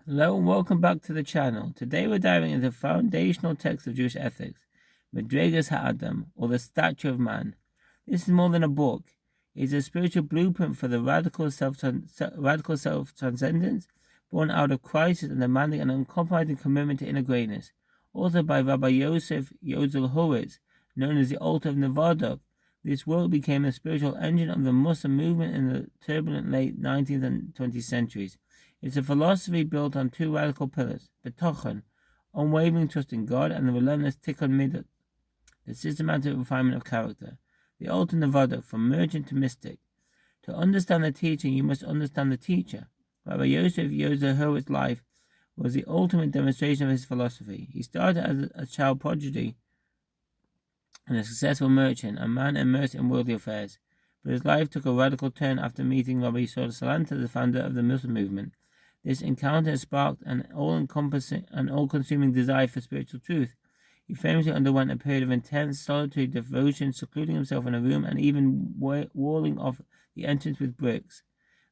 Hello and welcome back to the channel. Today we're diving into the foundational text of Jewish ethics, Madrigas Ha'adam, or the Stature of Man. This is more than a book. It is a spiritual blueprint for the radical self-transcendence born out of crisis and demanding an uncompromising commitment to inner greatness. Authored by Rabbi Yosef Yozel Horowitz, known as the Altar of Nevada, this work became the spiritual engine of the Muslim movement in the turbulent late 19th and 20th centuries. It's a philosophy built on two radical pillars: betochen, unwavering trust in God, and the relentless tikkun midot, the systematic refinement of character. The ultimate Nevada, from merchant to mystic. To understand the teaching, you must understand the teacher. Rabbi Yosef Yozer Hurwitz's life was the ultimate demonstration of his philosophy. He started as a child prodigy and a successful merchant, a man immersed in worldly affairs. But his life took a radical turn after meeting Rabbi Yisrael Salanta, the founder of the Muslim movement. This encounter sparked an all-consuming desire for spiritual truth. He famously underwent a period of intense solitary devotion, secluding himself in a room and even walling off the entrance with bricks,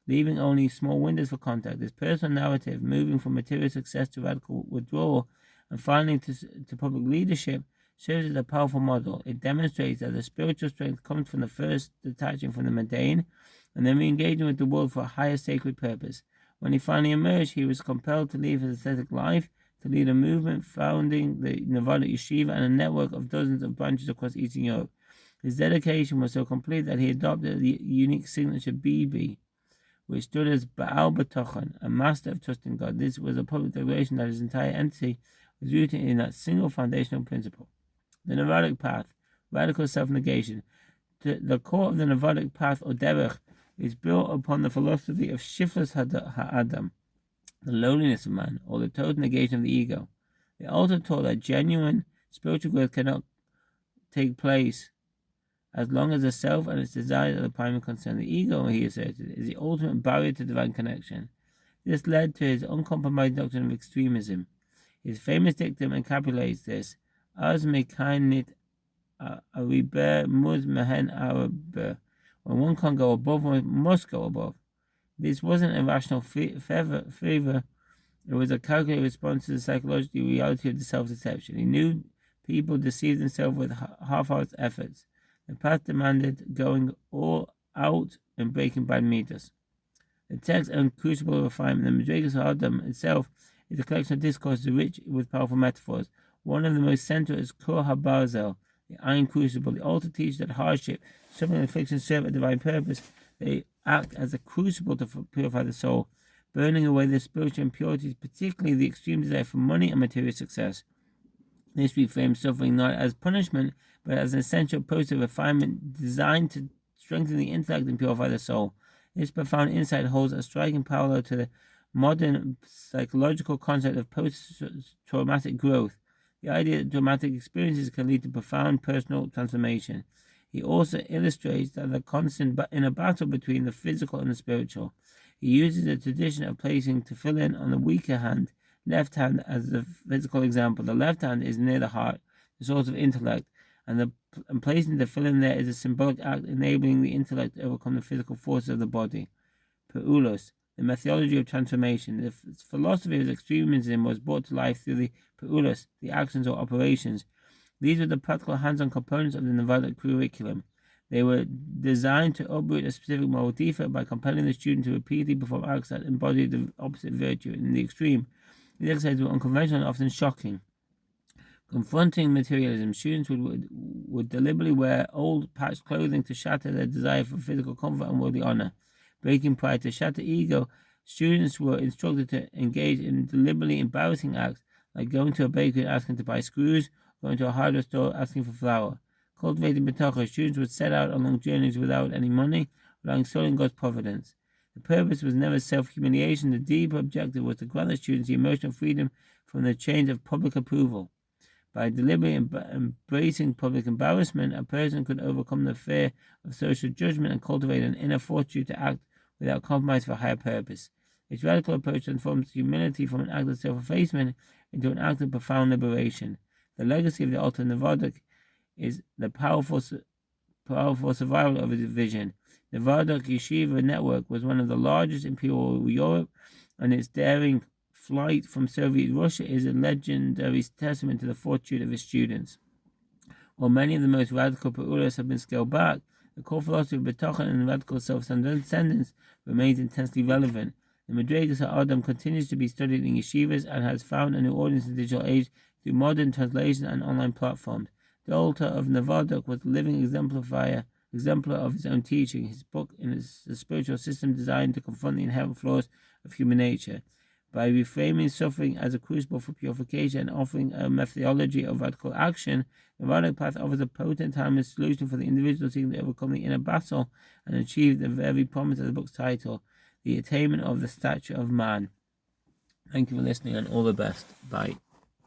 leaving only small windows for contact. His personal narrative, moving from material success to radical withdrawal and finally to public leadership, serves as a powerful model. It demonstrates that the spiritual strength comes from the first detaching from the mundane and then re-engaging with the world for a higher sacred purpose. When he finally emerged, he was compelled to leave his ascetic life to lead a movement founding the Nevada Yeshiva and a network of dozens of branches across Eastern Europe. His dedication was so complete that he adopted the unique signature BB, which stood as Baal B'tochen, a master of trusting God. This was a public declaration that his entire entity was rooted in that single foundational principle. The Nevadic path, radical self-negation. The core of the Nevadic path, or derech, is built upon the philosophy of shiftless ha'adam, the lowliness of man, or the total negation of the ego. The Altar taught that genuine spiritual growth cannot take place as long as the self and its desires are the primary concern. The ego, he asserted, is the ultimate barrier to divine connection. This led to his uncompromised doctrine of extremism. His famous dictum encapsulates this: "Az mekain nit ariber muz mehen araber." When one can't go above, one must go above. This wasn't a rational favor. It was a calculated response to the psychological reality of the self-deception. He knew people deceived themselves with half-hearted efforts. The path demanded going all out and breaking bad meters. The text and crucible of refinement, the Madrigas Ha'adam itself, is a collection of discourses rich with powerful metaphors. One of the most central is Kor HaBarzel, the iron crucible. The Altar teaches that hardship, suffering, and affliction serve a divine purpose. They act as a crucible to purify the soul, burning away the spiritual impurities, particularly the extreme desire for money and material success. This reframes suffering not as punishment, but as an essential process of refinement designed to strengthen the intellect and purify the soul. This profound insight holds a striking parallel to the modern psychological concept of post-traumatic growth, the idea that traumatic experiences can lead to profound personal transformation. He also illustrates that the constant inner battle between the physical and the spiritual. He uses the tradition of placing tefillin on the weaker hand, left hand, as the physical example. The left hand is near the heart, the source of intellect, and placing the tefillin there is a symbolic act enabling the intellect to overcome the physical forces of the body. Peulos, the methodology of transformation. The philosophy of extremism was brought to life through the peulos, the actions or operations. These were the practical hands-on components of the Nevada curriculum. They were designed to uproot a specific moral defect by compelling the student to repeatedly perform acts that embodied the opposite virtue. In the extreme, these exercises were unconventional and often shocking. Confronting materialism, students would deliberately wear old patched clothing to shatter their desire for physical comfort and worldly honor. Breaking pride to shatter ego, students were instructed to engage in deliberately embarrassing acts like going to a bakery and asking to buy screws, going to a hardware store asking for flour. Cultivating betocha, students would set out on long journeys without any money, relying solely on God's providence. The purpose was never self-humiliation. The deeper objective was to grant the students the emotional freedom from the chains of public approval. By deliberately embracing public embarrassment, a person could overcome the fear of social judgment and cultivate an inner fortitude to act without compromise for a higher purpose. Its radical approach transforms humility from an act of self-effacement into an act of profound liberation. The legacy of the Altar Nevada is the powerful survival of its vision. The Nevada Yeshiva network was one of the largest in Imperial Europe, and its daring flight from Soviet Russia is a legendary testament to the fortitude of his students. While many of the most radical Pa'ulas have been scaled back, the core philosophy of B'tochen and radical self-transcendence remains intensely relevant. The Madrigas Ha'adam continues to be studied in yeshivas and has found a new audience in the digital age through modern translation and online platforms. The altar of Navardok was a living exemplar of his own teaching. His book is a spiritual system designed to confront the inherent flaws of human nature. By reframing suffering as a crucible for purification and offering a methodology of radical action, the Nirvanic path offers a potent, timeless solution for the individual seeking to overcome the inner battle and achieve the very promise of the book's title, the attainment of the stature of man. Thank you for listening and all the best. Bye.